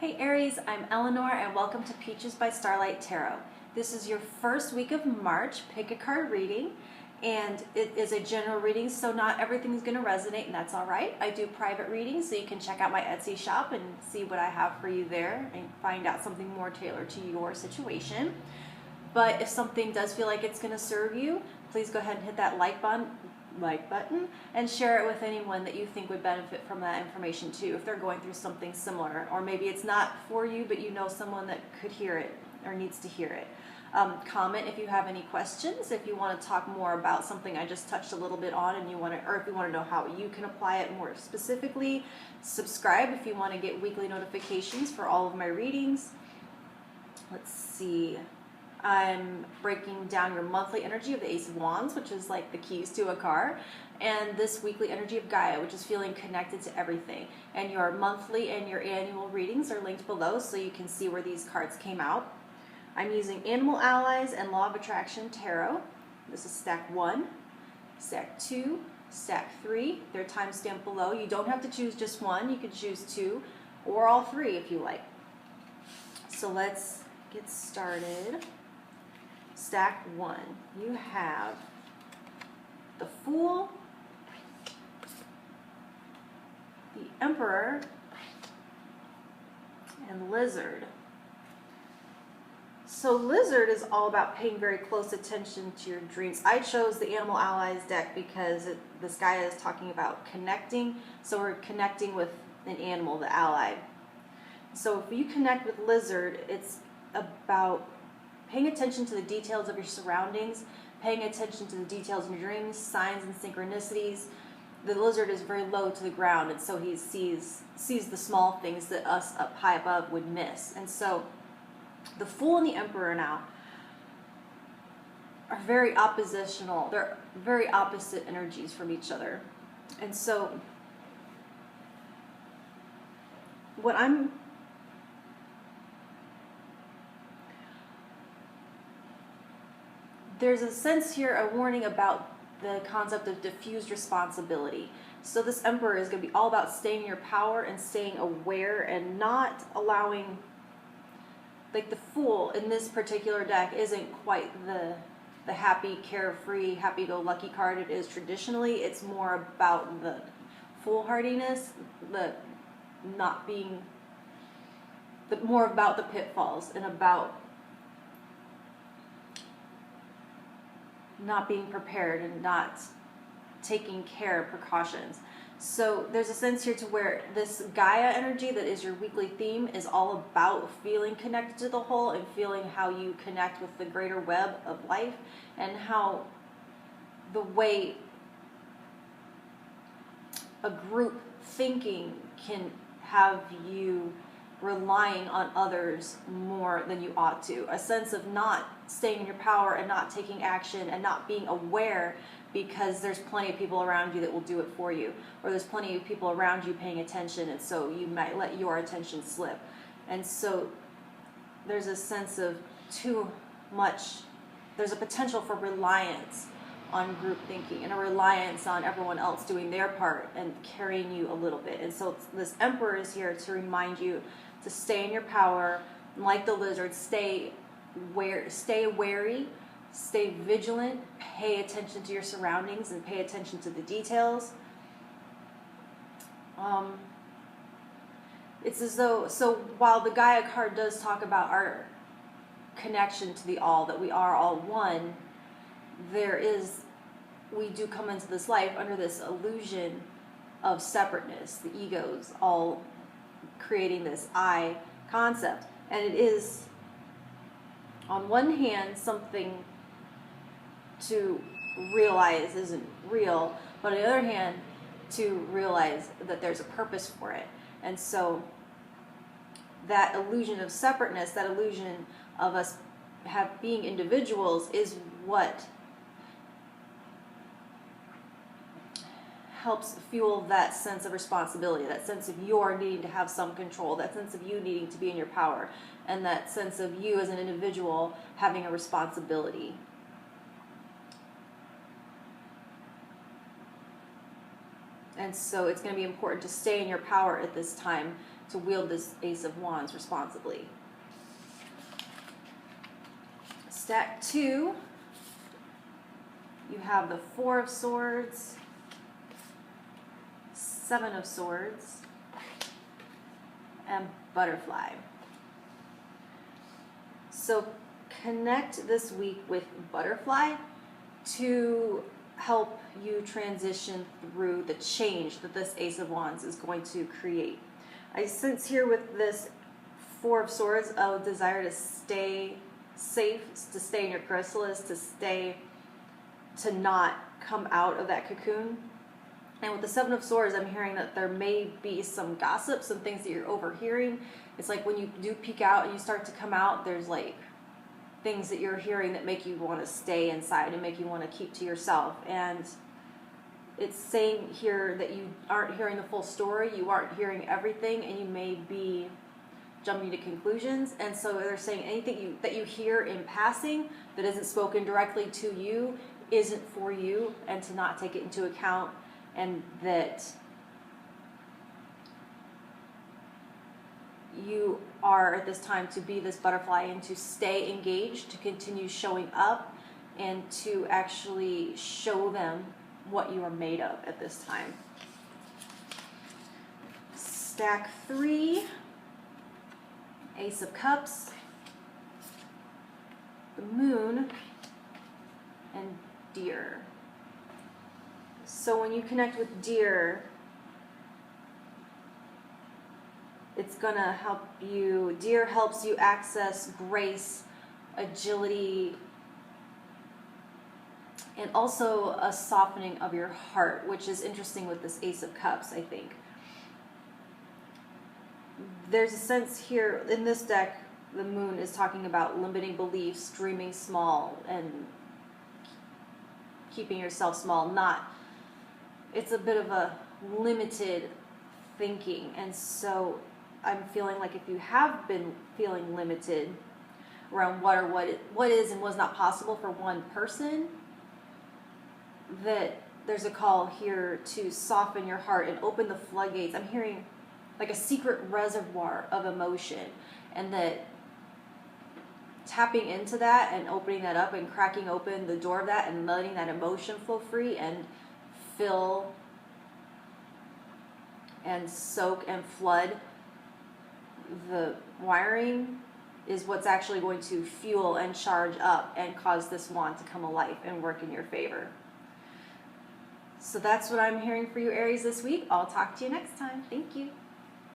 Hey Aries, I'm Eleanor and welcome to Peaches by Starlight Tarot. This is your first week of March. Pick a card reading, and it is a general reading, so not everything is going to resonate, and that's all right. I do private readings, so you can check out my Etsy shop and see what I have for you there and find out something more tailored to your situation. But if something does feel like it's going to serve you, please go ahead and hit that like button and share it with anyone that you think would benefit from that information too, if they're going through something similar, or maybe it's not for you but you know someone that could hear it or needs to hear it. Comment if you have any questions, if you want to talk more about something I just touched a little bit on and you want to, or if you want to know how you can apply it more specifically. Subscribe if you want to get weekly notifications for all of my readings. Let's see. I'm breaking down your monthly energy of the Ace of Wands, which is like the keys to a car, and this weekly energy of Gaia, which is feeling connected to everything. And your monthly and your annual readings are linked below so you can see where these cards came out. I'm using Animal Allies and Law of Attraction Tarot. This is stack 1, stack 2, stack 3. They're timestamped below. You don't have to choose just one. You could choose 2 or all 3 if you like. So let's get started. Stack 1, you have the Fool, the Emperor, and Lizard. So Lizard is all about paying very close attention to your dreams. I chose the Animal Allies deck because this guy is talking about connecting, so we're connecting with an animal, the ally. So if you connect with Lizard, it's about paying attention to the details of your surroundings, paying attention to the details in your dreams, signs and synchronicities. The Lizard is very low to the ground, and so he sees the small things that us up high above would miss. And so the Fool and the Emperor now are very oppositional. They're very opposite energies from each other. And so there's a sense here, a warning about the concept of diffused responsibility. So this Emperor is going to be all about staying in your power and staying aware and not allowing, like the Fool in this particular deck isn't quite the happy, carefree, happy-go-lucky card it is traditionally. It's more about the foolhardiness, more about the pitfalls and about not being prepared and not taking care of precautions. So there's a sense here to where this Gaia energy that is your weekly theme is all about feeling connected to the whole and feeling how you connect with the greater web of life, and how the way a group thinking can have you relying on others more than you ought to. A sense of not staying in your power and not taking action and not being aware, because there's plenty of people around you that will do it for you, or there's plenty of people around you paying attention, and so you might let your attention slip. And so there's a sense of too much, there's a potential for reliance on group thinking and a reliance on everyone else doing their part and carrying you a little bit. And so this Emperor is here to remind you to stay in your power, and like the Lizard, stay wary, stay vigilant, pay attention to your surroundings and pay attention to the details. It's as though, so while the Gaia card does talk about our connection to the all, that we are all one, we do come into this life under this illusion of separateness, the egos all creating this I concept. And it is, on one hand, something to realize isn't real, but on the other hand, to realize that there's a purpose for it. And so that illusion of separateness, that illusion of us being individuals, is what helps fuel that sense of responsibility, that sense of your needing to have some control, that sense of you needing to be in your power, and that sense of you as an individual having a responsibility. And so it's going to be important to stay in your power at this time to wield this Ace of Wands responsibly. Stack 2, you have the Four of Swords, Seven of Swords, and Butterfly. So connect this week with Butterfly to help you transition through the change that this Ace of Wands is going to create. I sense here with this Four of Swords a desire to stay safe, to stay in your chrysalis, to not come out of that cocoon. And with the Seven of Swords, I'm hearing that there may be some gossip, some things that you're overhearing. It's like when you do peek out and you start to come out, there's like things that you're hearing that make you want to stay inside and make you want to keep to yourself. And it's saying here that you aren't hearing the full story, you aren't hearing everything, and you may be jumping to conclusions. And so they're saying anything that you hear in passing that isn't spoken directly to you isn't for you, and to not take it into account, and that you are at this time to be this butterfly and to stay engaged, to continue showing up, and to actually show them what you are made of at this time. Stack 3, Ace of Cups, the Moon, and Deer. So when you connect with Deer, it's going to help you. Deer helps you access grace, agility, and also a softening of your heart, which is interesting with this Ace of Cups, I think. There's a sense here, in this deck, the Moon is talking about limiting beliefs, dreaming small, and keeping yourself small. It's a bit of a limited thinking, and so I'm feeling like if you have been feeling limited around what is and was not possible for one person, that there's a call here to soften your heart and open the floodgates. I'm hearing like a secret reservoir of emotion, and that tapping into that and opening that up and cracking open the door of that and letting that emotion flow free and fill and soak and flood the wiring is what's actually going to fuel and charge up and cause this wand to come alive and work in your favor. So that's what I'm hearing for you, Aries, this week. I'll talk to you next time. Thank you.